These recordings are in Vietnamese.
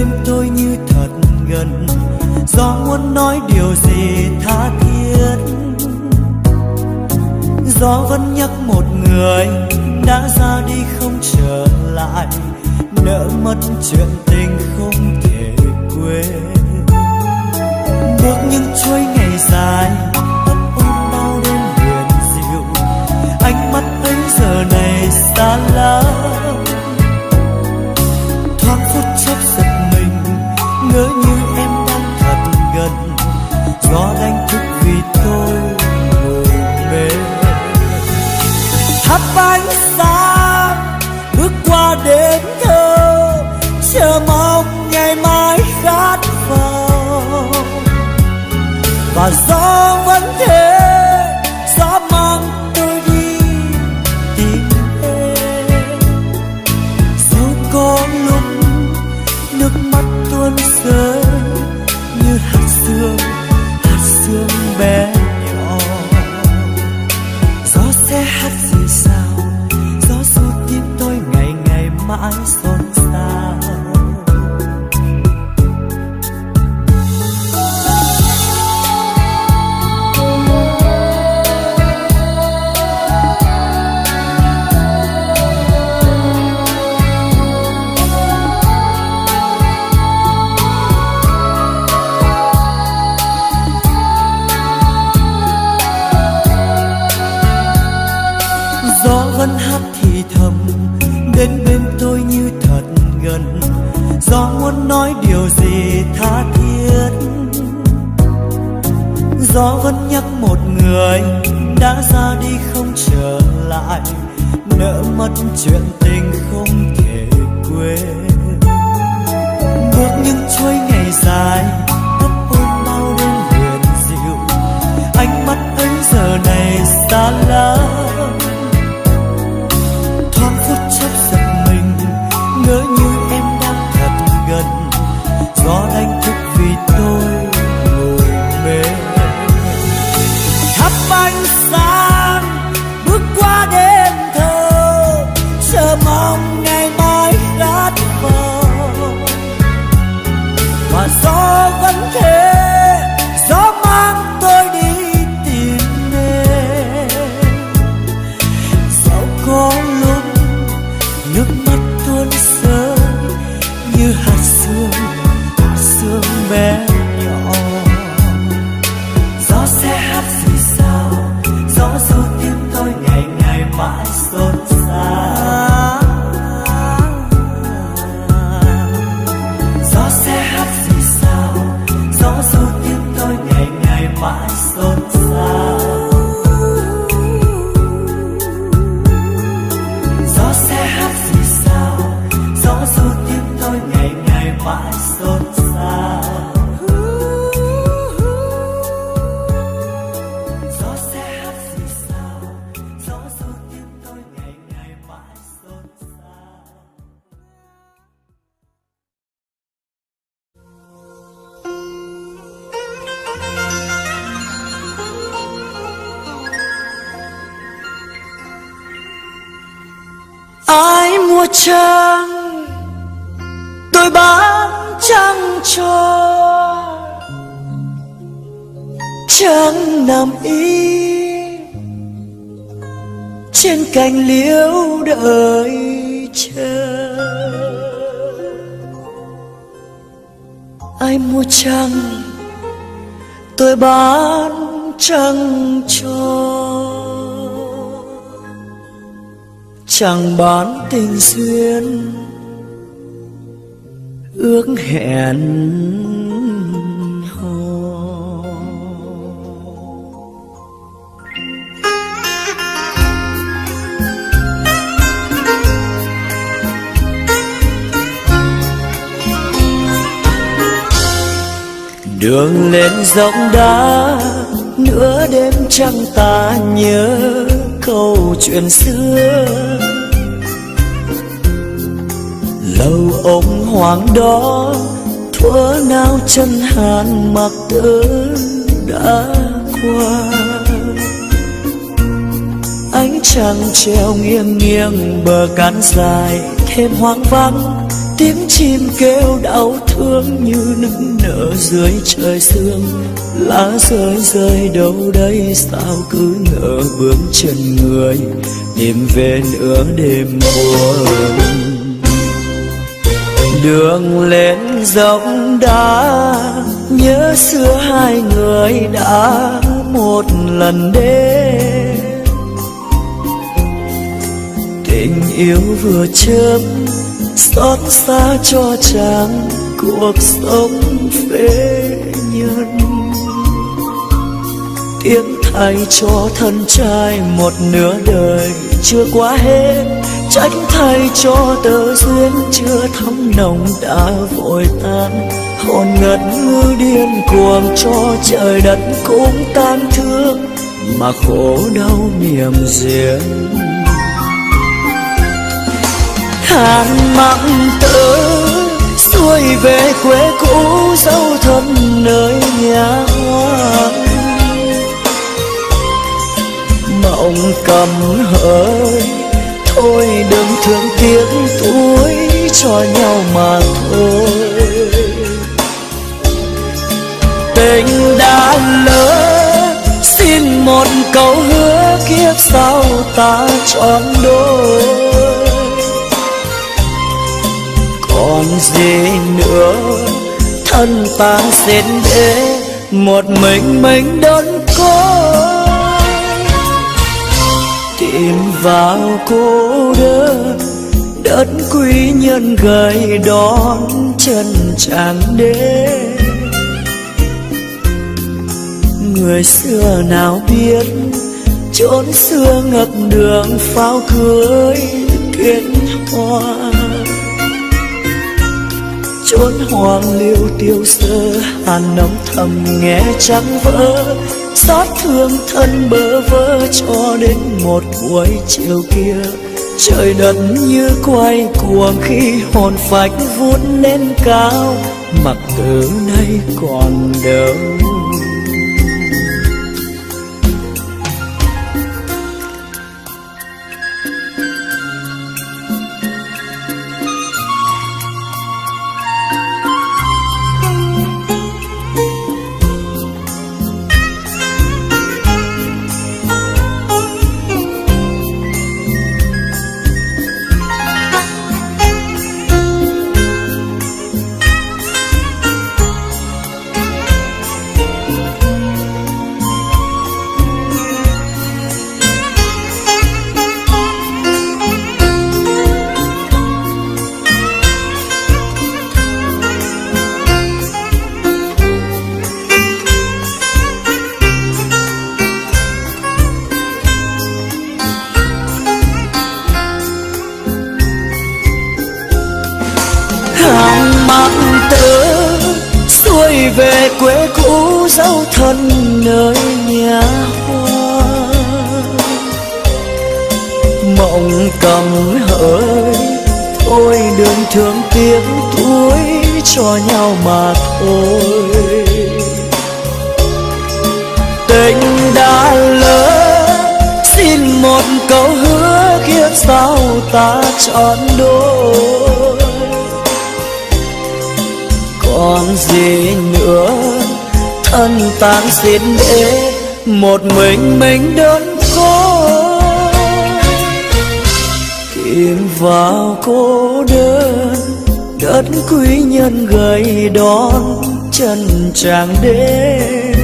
bên tôi như thật gần, gió muốn nói điều gì tha thiết. Gió vẫn nhắc một người đã ra đi không trở lại, nỡ mất chuyện tình không thể quên. Bước những chuỗi ngày dài ấp ôm bao đêm huyền diệu, ánh mắt ấy giờ này xa lắm. Thoáng phút chốc giật mình, ngỡ như em đang thật gần, gió đánh thức vì tôi ngồi bên. Thắp ánh sáng bước qua đêm thơ, chờ mong ngày mai khát vọng. Và gió vẫn thế, gió mang tôi đi tìm em. Dẫu có lúc nước mắt tuôn rơi như hạt sương bé nhỏ. Gió sẽ hát gì sao, gió ru tim tôi ngày ngày mãi xôn xao. Gió vẫn hát thì thầm đến bên tôi như thật gần, gió muốn nói điều gì tha thiết. Gió vẫn nhắc một người đã ra đi không trở lại, nỡ mất chuyện tình không thể quên. Bước những chuỗi ngày dài ấp ôm bao đêm huyền diệu, ánh mắt ấy giờ này xa lắm. Thoáng phút chốc giật mình, ngỡ như em đang thật gần, gió đánh thức vì tôi ngồi bên. Thắp ánh sáng bước qua đêm thơ, chờ mong ngày mai khát vọng. Và gió vẫn thế, gió mang tôi đi tìm em. Dẫu có lúc nước mắt tuôn rơi như hạt sương bé nhỏ. Gió sẽ hát gì sao, gió ru tim tôi ngày ngày mãi xôn xao. Gió sẽ hát gì sao, gió ru tim tôi ngày ngày mãi xôn xao. Gió sẽ hát gì sao, gió ru tim tôi ngày ngày mãi xôn xao. Gió sẽ hát gì sao, gió ru tim tôi ngày ngày mãi xôn xao. Ai mua trăng, tôi bán trăng cho. Trăng nằm im trên cành liễu đợi chờ. Ai mua trăng, tôi bán trăng cho. Chẳng bán tình duyên ước hẹn hò. Đường lên dốc đá nửa đêm trăng ta nhớ câu chuyện xưa. Lâu ống hoàng đó thuở nào chân hàn mặc tơ đã qua. Ánh trăng treo nghiêng nghiêng bờ cát dài thêm hoang vắng tiếng chim kêu đau thương như nức nở dưới trời sương. Lá rơi rơi đâu đây sao cứ ngỡ bước chân người tìm về nửa đêm buồn. Đường lên dốc đá nhớ xưa hai người đã một lần đến. Tình yêu vừa chớp xót xa cho chàng cuộc sống phế nhân. Tiếc thay cho thân trai một nửa đời chưa qua hết, trách thay cho tờ duyên chưa thấm nồng đã vội tan. Hồn ngất ngư điên cuồng cho trời đất cũng tan thương, mà khổ đau niềm riêng. Hàn mặn tớ xuôi về quê cũ dấu thân nơi nhà hoa. Mộng cầm hỡi thôi đừng thương tiếc tuổi cho nhau mà thôi. Tình đã lỡ xin một câu hứa kiếp sau ta trọn đôi. Còn gì nữa thân ta xin để một mình đơn côi. Tìm vào cô đơn đất quý nhân gầy đón chân chàng đến. Người xưa nào biết chốn xưa ngập đường pháo cưới kết hoa. Chốn hoang liêu tiêu sơ hàn nóng thầm nghe trắng vỡ. Xót thương thân bơ vơ cho đến một buổi chiều kia. Trời đất như quay cuồng khi hồn phách vút lên cao, mặc từ nay còn đâu. Về quê cũ dấu thân nơi nhà hoa. Mộng cầm hỡi thôi đừng thương tiếc tuổi cho nhau mà thôi. Tình đã lỡ xin một câu hứa kiếp sau ta trọn đôi. Còn gì nữa thân tan xin để một mình đơn côi. Tìm vào cô đơn đất quý nhân gầy đón chân chàng đến.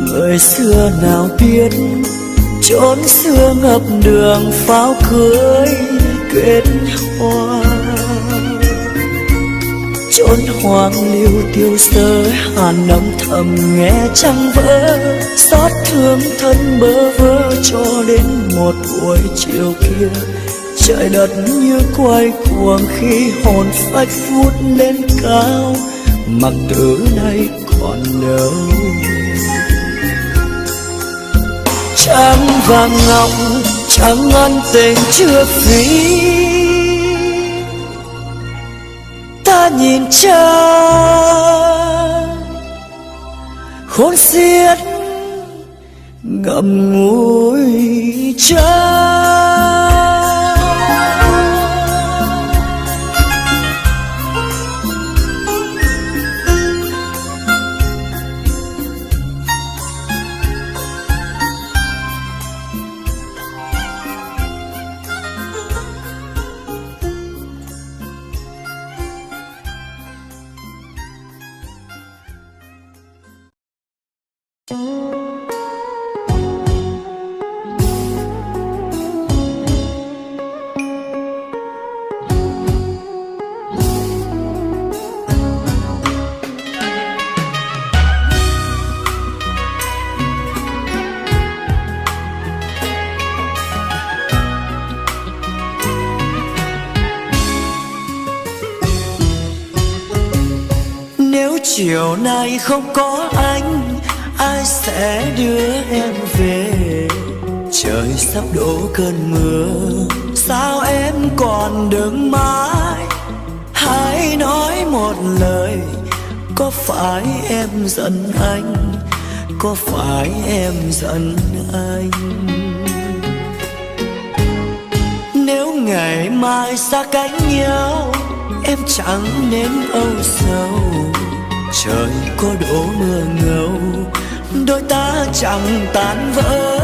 Người xưa nào biết chốn xưa ngập đường pháo cưới kết hoa. Chốn hoang liêu tiêu sơ hàn nóng thầm nghe trăng vỡ. Xót thương thân bơ vơ cho đến một buổi chiều kia. Trời đất như quay cuồng khi hồn phách vút lên cao, mặc từ nay còn đâu. Trắng và ngọc chẳng ân tình chưa phí. Ta nhìn cha khôn xiết ngậm ngùi cha. chiều nay không có anh, ai sẽ đưa em về? Trời sắp đổ cơn mưa, sao em còn đứng mãi? Hãy nói một lời, có phải em giận anh? Có phải em giận anh? Nếu ngày mai xa cách nhau, em chẳng nên âu sầu. Trời có đổ mưa ngâu, đôi ta chẳng tan vỡ.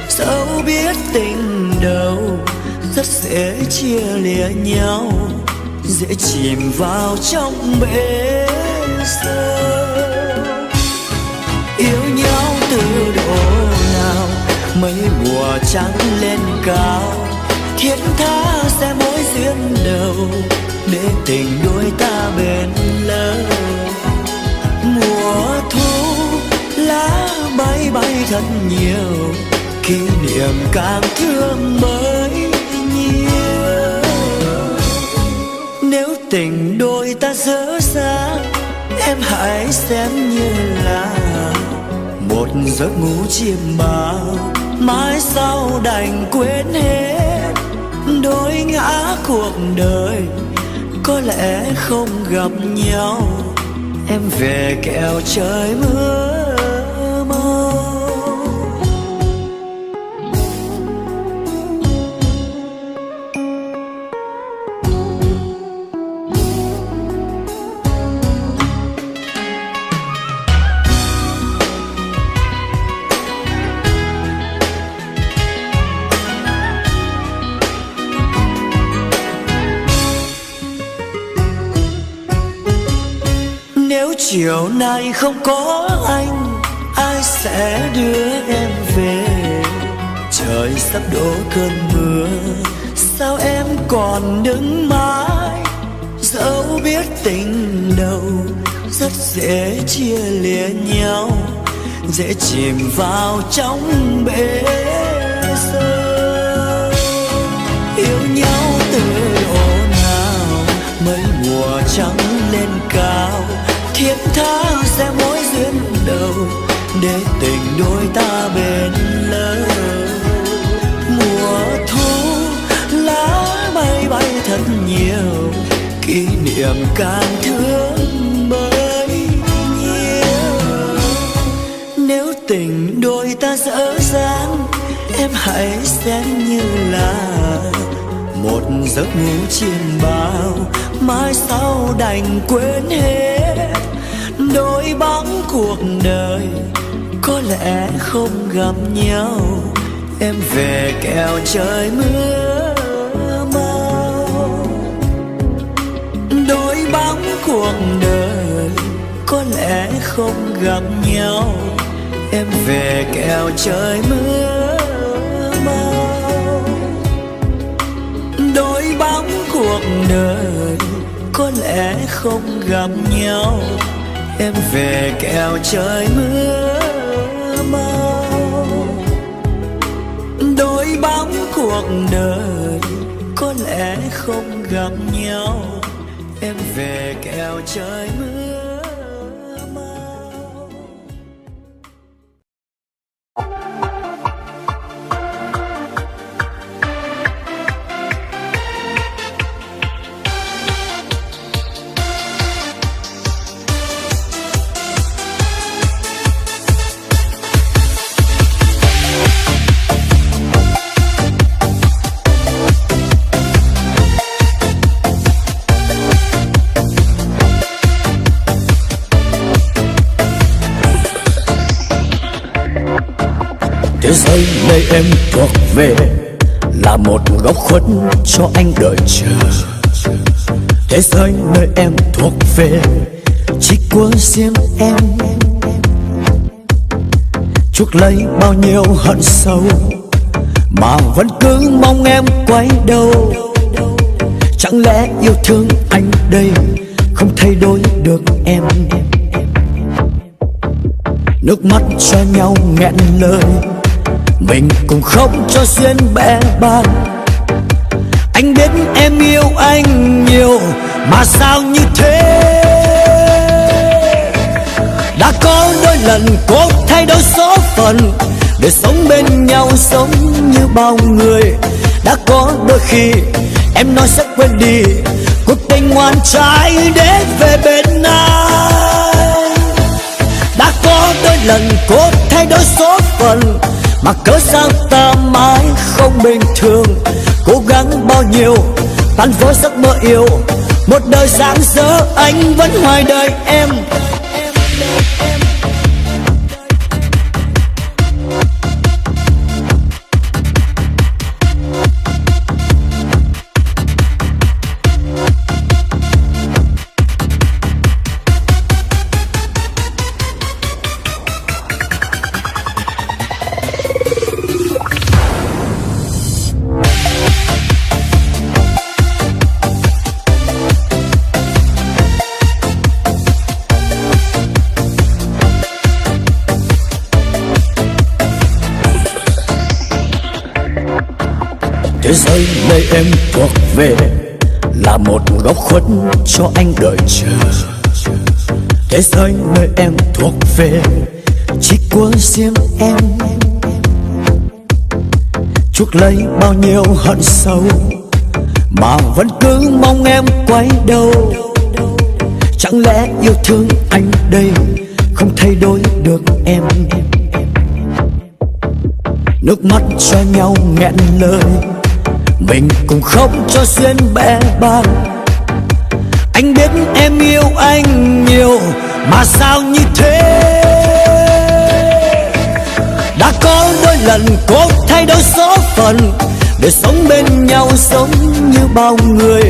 Dẫu biết tình đầu rất dễ chia lìa nhau, dễ chìm vào trong bể sâu. Yêu nhau từ độ nào, mấy mùa trắng lên cao, thiết tha sẽ mối duyên đầu, để tình đôi ta bền lâu. Mùa thu lá bay bay thật nhiều, kỷ niệm càng thương mới nhiều. Nếu tình đôi ta dở dang, em hãy xem như là một giấc ngủ chiêm bao, mãi sau đành quên hết. Đôi ngã cuộc đời có lẽ không gặp nhau, em về kẻo trời mưa mau. Nếu chiều nay không có anh, ai sẽ đưa em về? Trời sắp đổ cơn mưa, sao em còn đứng mãi? Dẫu biết tình đầu rất dễ chia lìa nhau, dễ chìm vào trong bể sâu. Yêu nhau từ độ nào, mấy mùa trắng lên cao, thiết tha sẽ mối duyên đầu, để tình đôi ta bền lâu. Mùa thu lá bay bay thật nhiều, kỷ niệm càng thương bấy nhiêu. Nếu tình đôi ta dở dang, em hãy xem như là một giấc ngủ chiêm bao, mai sau đành quên hết. Đôi bóng cuộc đời có lẽ không gặp nhau, em về kẻo trời mưa mau. Đôi bóng cuộc đời có lẽ không gặp nhau, em về kẻo trời mưa mau. Đôi bóng cuộc đời có lẽ không gặp nhau, em về kẻo trời mưa mau. Đôi bóng cuộc đời có lẽ không gặp nhau, em về kẻo trời mưa mau. Thế giới nơi em thuộc về là một góc khuất cho anh đợi chờ. Thế giới nơi em thuộc về chỉ của riêng em, chuốc lấy bao nhiêu hận sâu mà vẫn cứ mong em quay đầu. Chẳng lẽ yêu thương anh đây không thay đổi được em? Nước mắt cho nhau nghẹn lời, mình cùng khóc cho duyên bẽ bàng. Anh biết em yêu anh nhiều mà sao như thế? lần cố thay đổi số phận để sống bên nhau giống như bao người. Đã có đôi khi em nói sẽ quên đi cuộc tình ngoan trái để về bên anh. Đã có đôi lần cố thay đổi số phận mà cớ sao ta mãi không bình thường. Cố gắng bao nhiêu tan vỡ giấc mơ yêu, một đời rạng rỡ anh vẫn hoài đợi em. Thế giới nơi em thuộc về là một góc khuất cho anh đợi chờ. Thế giới nơi em thuộc về chỉ của riêng em. Chuốc lấy bao nhiêu hận sâu mà vẫn cứ mong em quay đầu. Chẳng lẽ yêu thương anh đây không thay đổi được em? Nước mắt cho nhau nghẹn lời, mình cùng khóc cho duyên bẽ bàng. Anh biết em yêu anh nhiều mà sao như thế? Đã có đôi lần cố thay đổi số phận để sống bên nhau giống như bao người.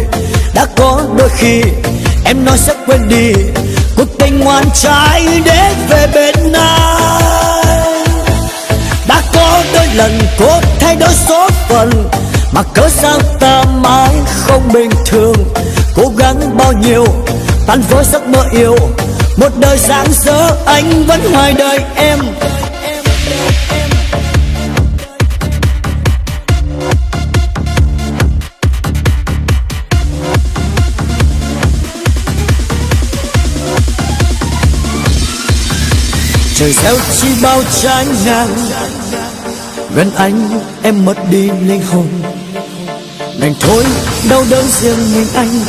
Đã có đôi khi em nói sẽ quên đi cuộc tình ngoan trái để về bên anh. Đã có đôi lần cố thay đổi số phận mà cớ sao ta mãi không bình thường. Cố gắng bao nhiêu tan vỡ giấc mơ yêu, một đời rạng rỡ anh vẫn hoài đợi em. Trời gieo chi bao trái ngang, gần anh em mất đi linh hồn. Đành thôi đau đớn riêng mình anh,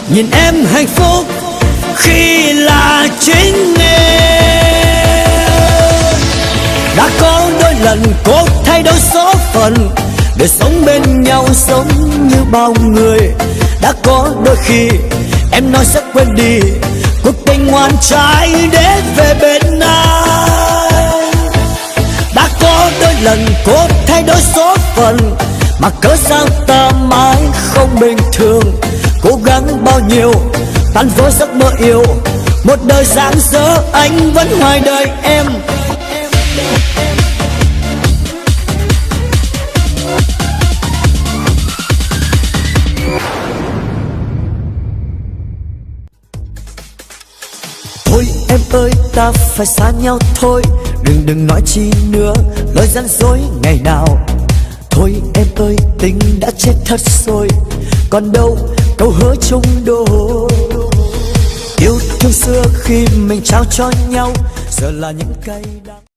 nhìn em hạnh phúc khi là chính em. Đã có đôi lần cố thay đổi số phận để sống bên nhau giống như bao người. Đã có đôi khi em nói sẽ quên đi cuộc tình ngoan trái để về bên anh. Đã có đôi lần cố thay đổi số phận mà cớ sao ta mãi không bình thường. Cố gắng bao nhiêu tan vỡ giấc mơ yêu, một đời rạng rỡ anh vẫn hoài đợi em. Thôi em ơi ta phải xa nhau thôi, đừng nói chi nữa lời gian dối ngày nào. Thôi em ơi tình đã chết thật rồi, còn đâu câu hứa chung đôi. Yêu thương xưa khi mình trao cho nhau giờ là những cay đắng.